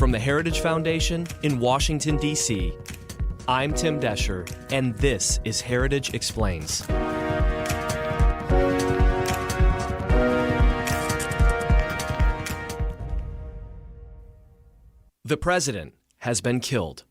From the Heritage Foundation in Washington, D.C., I'm Tim Descher, and this is Heritage Explains. The president has been killed.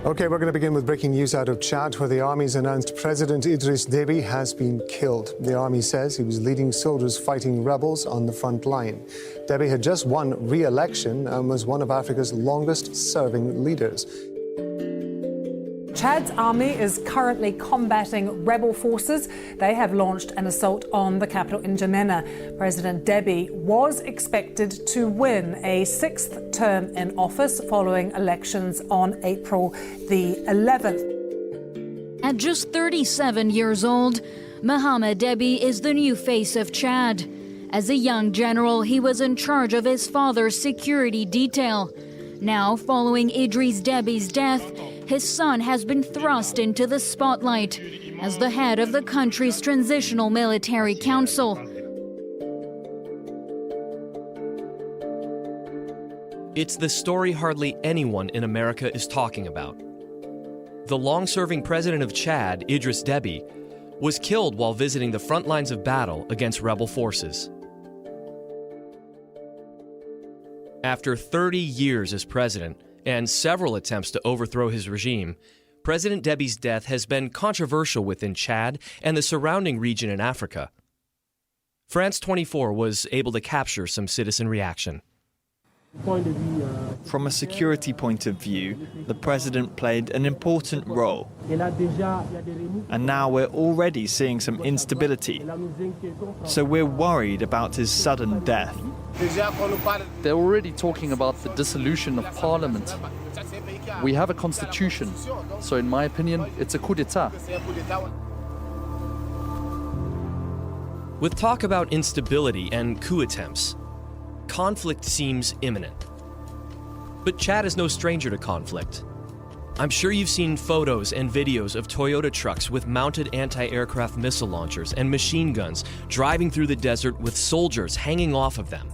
Okay, we're going to begin with breaking news out of Chad, where the army's announced President Idriss Déby has been killed. The army says he was leading soldiers fighting rebels on the front line. Deby had just won re-election and was one of Africa's longest-serving leaders. Chad's army is currently combating rebel forces. They have launched an assault on the capital in N'Djamena. President Deby was expected to win a sixth term in office following elections on April the 11th. At just 37 years old, Mohamed Deby is the new face of Chad. As a young general, he was in charge of his father's security detail. Now, following Idriss Déby's death, his son has been thrust into the spotlight as the head of the country's transitional military council. It's the story hardly anyone in America is talking about. The long-serving president of Chad, Idriss Déby, was killed while visiting the front lines of battle against rebel forces. After 30 years as president and several attempts to overthrow his regime, President Déby's death has been controversial within Chad and the surrounding region in Africa. France 24 was able to capture some citizen reaction. From a security point of view, the president played an important role. And now we're already seeing some instability. So we're worried about his sudden death. They're already talking about the dissolution of parliament. We have a constitution, so in my opinion, it's a coup d'etat. With talk about instability and coup attempts, conflict seems imminent. But Chad is no stranger to conflict. I'm sure you've seen photos and videos of Toyota trucks with mounted anti-aircraft missile launchers and machine guns driving through the desert with soldiers hanging off of them.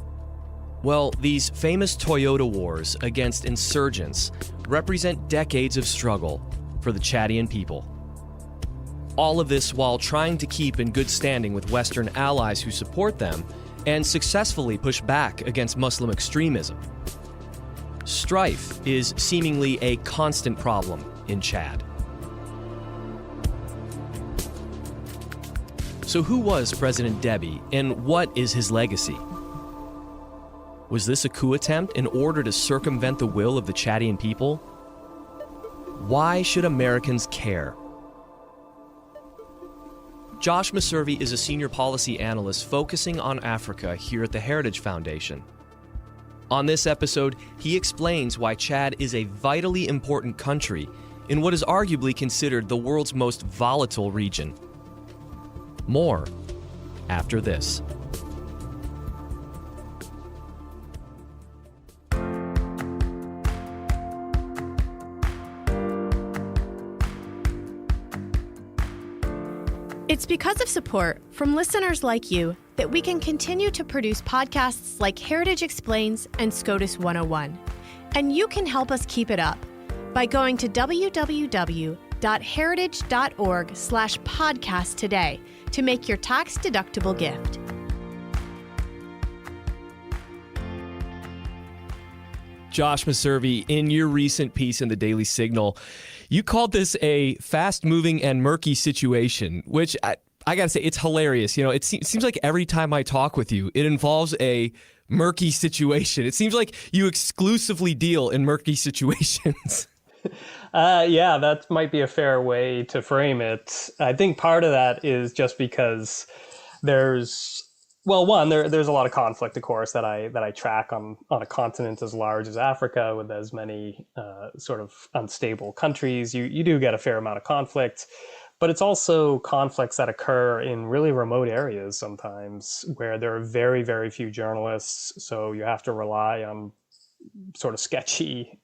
Well, these famous Toyota wars against insurgents represent decades of struggle for the Chadian people. All of this while trying to keep in good standing with Western allies who support them and successfully push back against Muslim extremism. Strife is seemingly a constant problem in Chad. So who was President Deby, and what is his legacy? Was this a coup attempt in order to circumvent the will of the Chadian people? Why should Americans care? Josh Meservey is a senior policy analyst focusing on Africa here at the Heritage Foundation. On this episode, he explains why Chad is a vitally important country in what is arguably considered the world's most volatile region. More after this. It's because of support from listeners like you that we can continue to produce podcasts like Heritage Explains and SCOTUS 101. And you can help us keep it up by going to www.heritage.org/podcast today to make your tax-deductible gift. Josh Meservey, in your recent piece in the Daily Signal, you called this a fast-moving and murky situation, which I got to say, it's hilarious. You know, it seems like every time I talk with you, it involves a murky situation. It seems like you exclusively deal in murky situations. Yeah, that might be a fair way to frame it. I think part of that is just because there's a lot of conflict, of course, that I track on a continent as large as Africa with as many sort of unstable countries. You do get a fair amount of conflict, but it's also conflicts that occur in really remote areas sometimes where there are very, very few journalists. So you have to rely on sort of sketchy,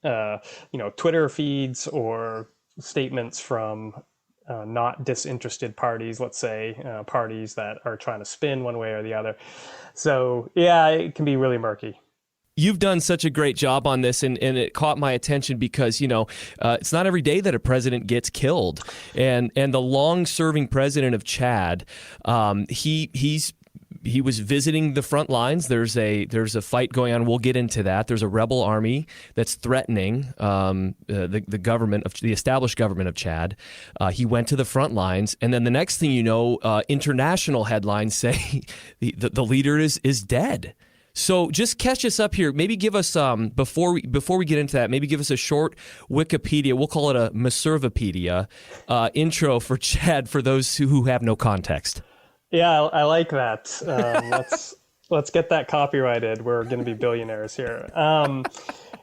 Twitter feeds or statements from not disinterested parties, let's say, parties that are trying to spin one way or the other. So, yeah, it can be really murky. You've done such a great job on this, and it caught my attention because, it's not every day that a president gets killed. And the long-serving president of Chad, he was visiting the front lines. There's a fight going on. We'll get into that. There's a rebel army that's threatening the government of the established government of Chad. He went to the front lines, and then the next thing you know, international headlines say the leader is dead. So just catch us up here. Maybe give us before we get into that. Maybe give us a short Wikipedia. We'll call it a Meservepedia intro for Chad for those who have no context. Yeah, I like that. Let's get that copyrighted. We're going to be billionaires here.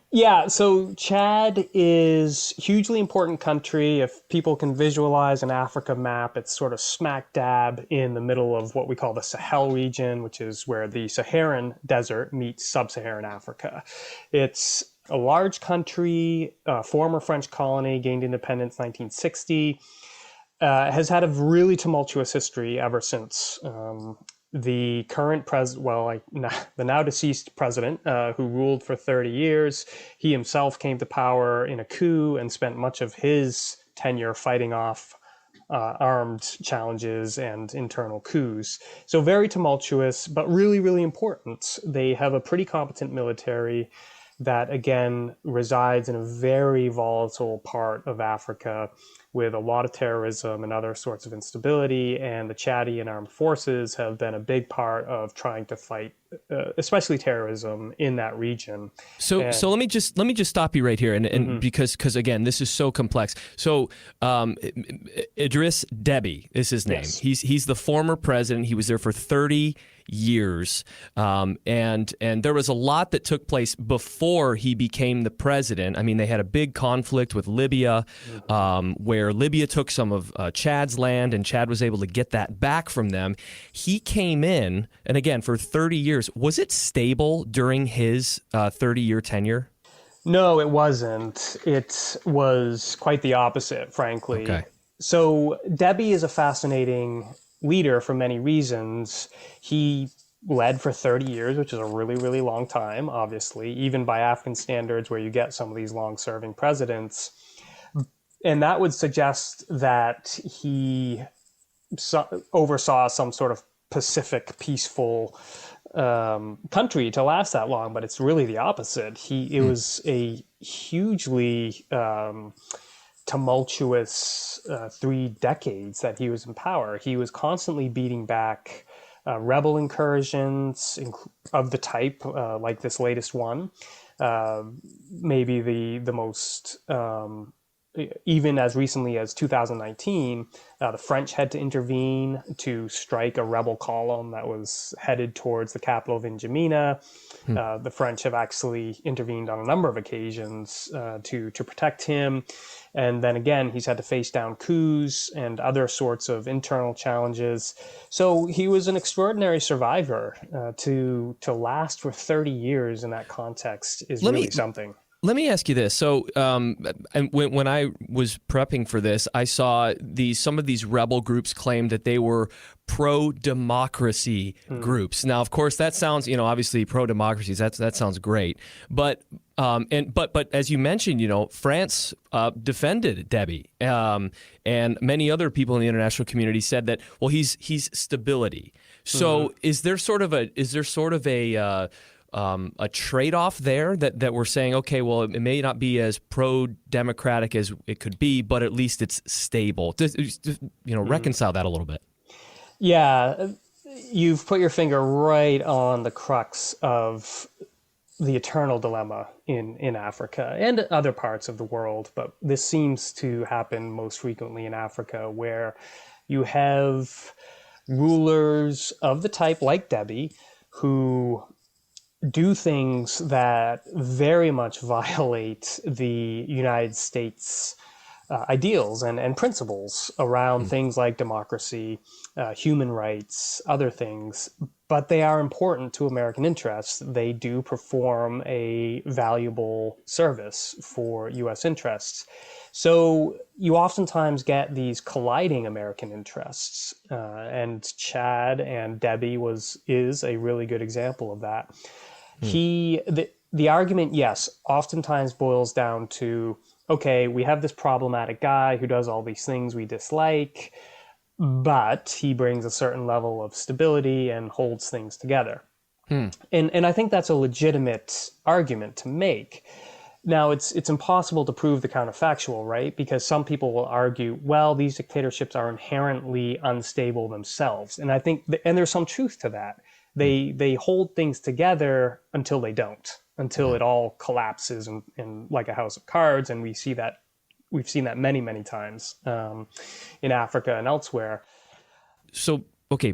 Yeah, so Chad is a hugely important country. If people can visualize an Africa map, it's sort of smack dab in the middle of what we call the Sahel region, which is where the Saharan desert meets sub-Saharan Africa. It's a large country, former French colony, gained independence 1960. Has had a really tumultuous history ever since. The current the now deceased president, who ruled for 30 years, he himself came to power in a coup and spent much of his tenure fighting off armed challenges and internal coups. So very tumultuous, but really, really important. They have a pretty competent military that, again, resides in a very volatile part of Africa with a lot of terrorism and other sorts of instability. And the Chadian armed forces have been a big part of trying to fight, especially terrorism in that region. So let me just stop you right here, and because again, this is so complex. So Idriss Déby is his name. Yes. He's the former president. He was there for 30 years, and there was a lot that took place before he became the president. I mean, they had a big conflict with Libya, where Libya took some of Chad's land, and Chad was able to get that back from them. He came in, and again, for 30 years. Was it stable during his 30-year tenure? No, it wasn't. It was quite the opposite, frankly. Okay. So Deby is a fascinating leader for many reasons. He led for 30 years, which is a really, really long time, obviously, even by African standards where you get some of these long-serving presidents. And that would suggest that he oversaw some sort of Pacific, peaceful country to last that long, but it's really the opposite. It was a hugely tumultuous 3 decades that he was in power. He was constantly beating back rebel incursions of the type like this latest one. Maybe the most, even as recently as 2019, the French had to intervene to strike a rebel column that was headed towards the capital of N'Djamena. The French have actually intervened on a number of occasions to protect him. And then again, he's had to face down coups and other sorts of internal challenges. So he was an extraordinary survivor. To last for 30 years in that context is really something. Let me ask you this. So and when I was prepping for this, I saw some of these rebel groups claim that they were pro-democracy groups. Now, of course, that sounds, obviously pro-democracy, that sounds great. But as you mentioned, France defended Deby, and many other people in the international community said that, well, he's stability. So is there sort of a trade-off there that we're saying, okay, well, it may not be as pro-democratic as it could be, but at least it's stable. Reconcile that a little bit. Yeah, you've put your finger right on the crux of the eternal dilemma in Africa and other parts of the world, but this seems to happen most frequently in Africa, where you have rulers of the type like Deby who do things that very much violate the United States ideals and principles around things like democracy, human rights, other things. but they are important to American interests. They do perform a valuable service for U.S. interests. So you oftentimes get these colliding American interests, and Chad and Deby is a really good example of that. The argument, yes, oftentimes boils down to, okay, we have this problematic guy who does all these things we dislike, but he brings a certain level of stability and holds things together. And I think that's a legitimate argument to make. Now, it's impossible to prove the counterfactual, right? Because some people will argue, well, these dictatorships are inherently unstable themselves. And I think, and there's some truth to that. They hold things together until they don't, until it all collapses in like a house of cards. And we've seen that many, many times in Africa and elsewhere. So, okay,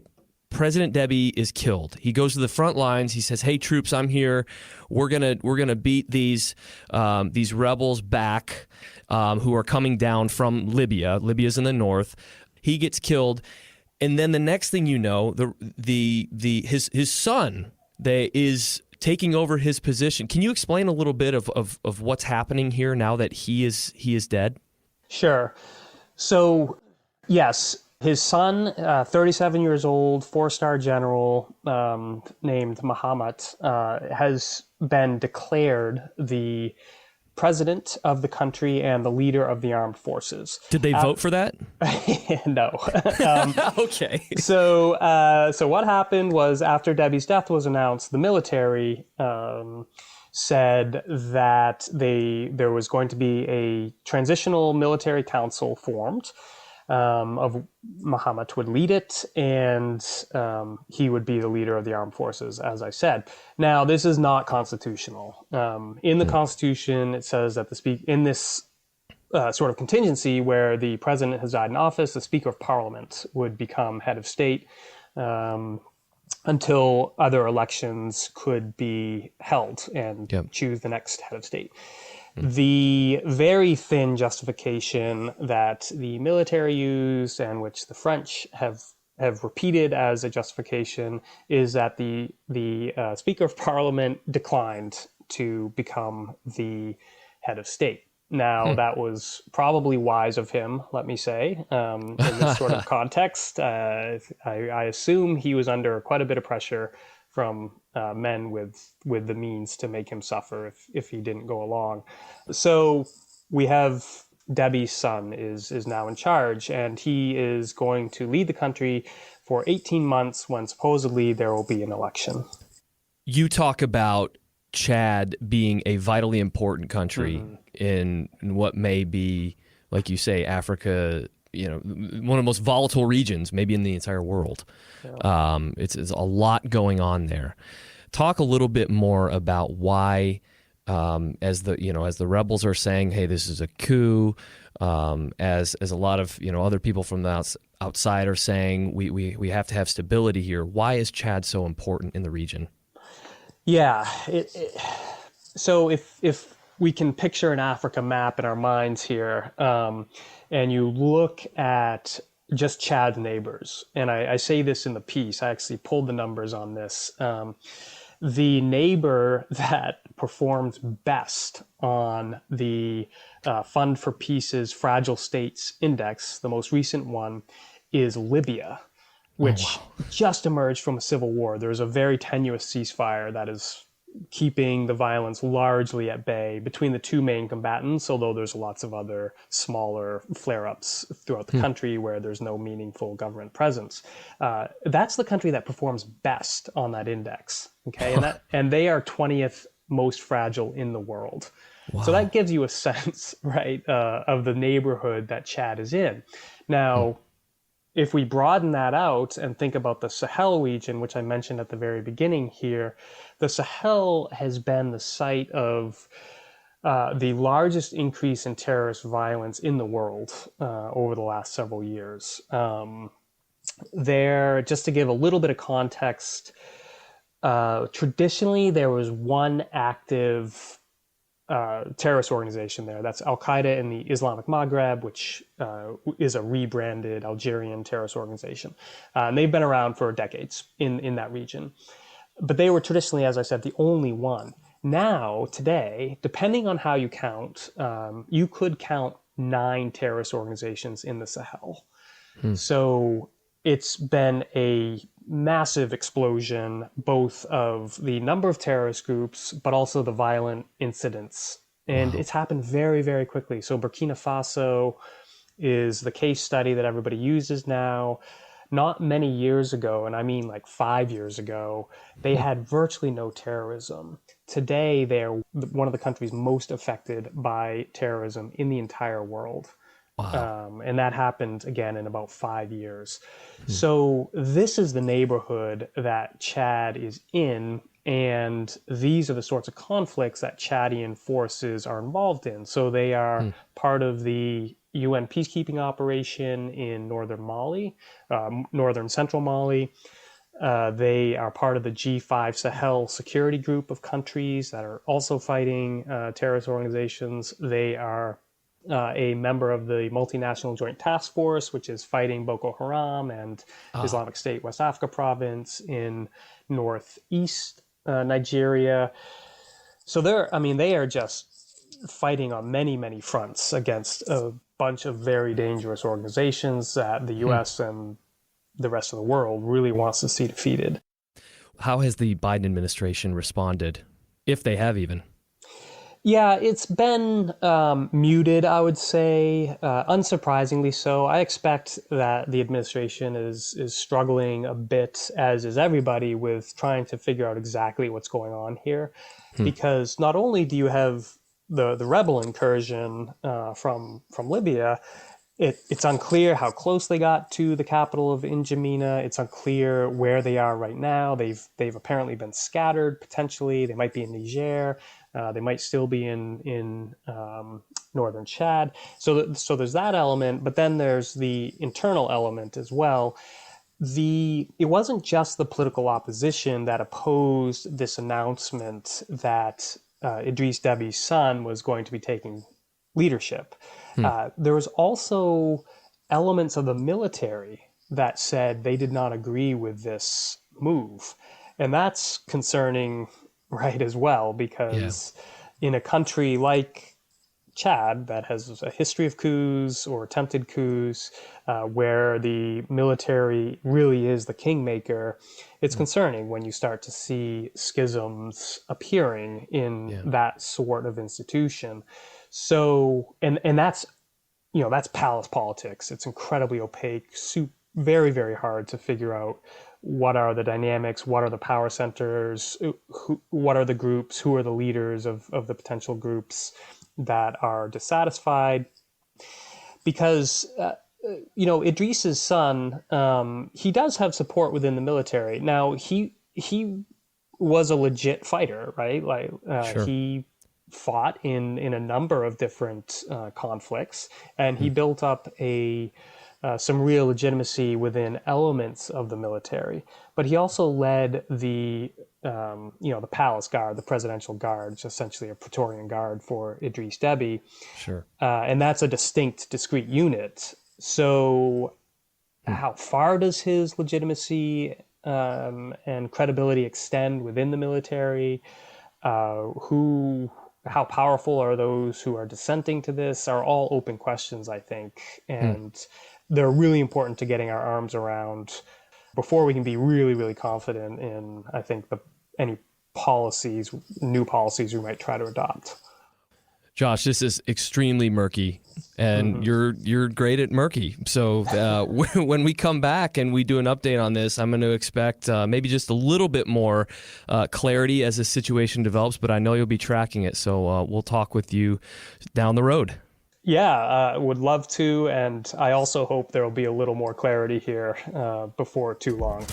President Deby is killed. He goes to the front lines. He says, "Hey, troops, I'm here. We're gonna beat these rebels back who are coming down from Libya. Libya's in the north." He gets killed, and then the next thing you know, his son is taking over his position. Can you explain a little bit of what's happening here now that he is dead? Sure. So, yes, his son, 37 years old, 4-star general named Muhammad, has been declared the president of the country and the leader of the armed forces. Did they vote for that? No. Okay. So what happened was, after Deby's death was announced, the military said that there was going to be a transitional military council formed. Of Muhammad would lead it, and he would be the leader of the armed forces, as I said. Now, this is not constitutional. In the Constitution, it says that in this sort of contingency where the president has died in office, the Speaker of Parliament would become head of state until other elections could be held and choose the next head of state. The very thin justification that the military used, and which the French have repeated as a justification, is that the Speaker of Parliament declined to become the head of state. Now, that was probably wise of him, let me say, in this sort of context. I assume he was under quite a bit of pressure from men with the means to make him suffer if he didn't go along. So we have Deby's son is now in charge, and he is going to lead the country for 18 months when supposedly there will be an election. You talk about Chad being a vitally important country in what may be, like you say, Africa, one of the most volatile regions, maybe in the entire world. Yeah. It's a lot going on there. Talk a little bit more about why, as the rebels are saying, "Hey, this is a coup," as a lot of other people from the outside are saying, we have to have stability here. Why is Chad so important in the region? Yeah. So if we can picture an Africa map in our minds here, and you look at just Chad's neighbors, and I say this in the piece, I actually pulled the numbers on this. The neighbor that performs best on the Fund for Peace's Fragile States Index, the most recent one, is Libya, which just emerged from a civil war. There's a very tenuous ceasefire that is keeping the violence largely at bay between the two main combatants, although there's lots of other smaller flare-ups throughout the country where there's no meaningful government presence. That's the country that performs best on that index, okay? And they are 20th most fragile in the world. Wow. So that gives you a sense, right, of the neighborhood that Chad is in. Now, if we broaden that out and think about the Sahel region, which I mentioned at the very beginning here, the Sahel has been the site of the largest increase in terrorist violence in the world over the last several years. Just to give a little bit of context, traditionally there was one active terrorist organization there. That's Al-Qaeda in the Islamic Maghreb, which is a rebranded Algerian terrorist organization. And they've been around for decades in that region. But they were traditionally, as I said, the only one. Now, today, depending on how you count, you could count 9 terrorist organizations in the Sahel. So it's been a massive explosion, both of the number of terrorist groups, but also the violent incidents. And it's happened very, very quickly. So Burkina Faso is the case study that everybody uses now. Not many years ago, and I mean like 5 years ago, they had virtually no terrorism. Today, they're one of the countries most affected by terrorism in the entire world. Wow. And that happened again in about 5 years. So this is the neighborhood that Chad is in, and these are the sorts of conflicts that Chadian forces are involved in. So they are part of the UN peacekeeping operation in northern Mali, northern central Mali. They are part of the G5 Sahel security group of countries that are also fighting terrorist organizations. They are a member of the multinational joint task force, which is fighting Boko Haram and Islamic State West Africa province in northeast Nigeria. So they are just fighting on many, many fronts against a bunch of very dangerous organizations that the U.S. and the rest of the world really wants to see defeated. How has the Biden administration responded, if they have even? Yeah, it's been muted, I would say, unsurprisingly so. I expect that the administration is struggling a bit, as is everybody, with trying to figure out exactly what's going on here. Because not only do you have the rebel incursion from Libya, it's unclear how close they got to the capital of N'Djamena. It's unclear where they are right now. They've apparently been scattered, potentially. They might be in Niger. They might still be in northern Chad. So there's that element, but then there's the internal element as well. It wasn't just the political opposition that opposed this announcement that Idriss Déby's son was going to be taking leadership. There was also elements of the military that said they did not agree with this move. And that's concerning, right, as well, because in a country like Chad that has a history of coups or attempted coups, where the military really is the kingmaker, it's concerning when you start to see schisms appearing in that sort of institution. So, and that's, that's palace politics. It's incredibly opaque, very, very hard to figure out what are the dynamics, what are the power centers, what are the groups, who are the leaders of the potential groups that are dissatisfied. Because, Idriss's son, he does have support within the military. Now, he was a legit fighter, right? He fought in a number of different conflicts, and he built up some real legitimacy within elements of the military. But he also led the palace guard, the presidential guard, which is essentially a Praetorian guard for Idriss Déby. Sure. And that's a discrete unit. So how far does his legitimacy and credibility extend within the military? How powerful are those who are dissenting to this are all open questions, I think. And they're really important to getting our arms around before we can be really, really confident in, I think, any new policies we might try to adopt. Josh, this is extremely murky, and you're great at murky. So when we come back and we do an update on this, I'm going to expect maybe just a little bit more clarity as the situation develops, but I know you'll be tracking it. So we'll talk with you down the road. Yeah, would love to. And I also hope there will be a little more clarity here before too long.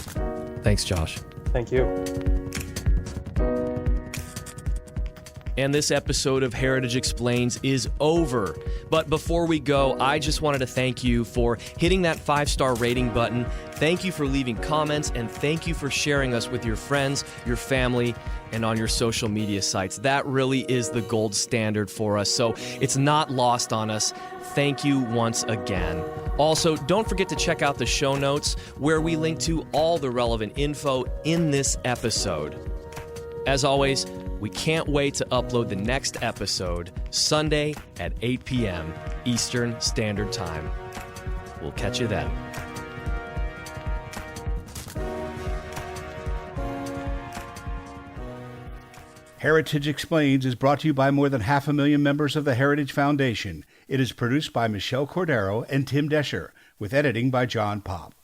Thanks, Josh. Thank you. And this episode of Heritage Explains is over. But before we go, I just wanted to thank you for hitting that 5-star rating button. Thank you for leaving comments, and thank you for sharing us with your friends, your family, and on your social media sites. That really is the gold standard for us, so it's not lost on us. Thank you once again. Also, don't forget to check out the show notes where we link to all the relevant info in this episode. As always, we can't wait to upload the next episode Sunday at 8 p.m. Eastern Standard Time. We'll catch you then. Heritage Explains is brought to you by more than 500,000 members of the Heritage Foundation. It is produced by Michelle Cordero and Tim Desher, with editing by John Popp.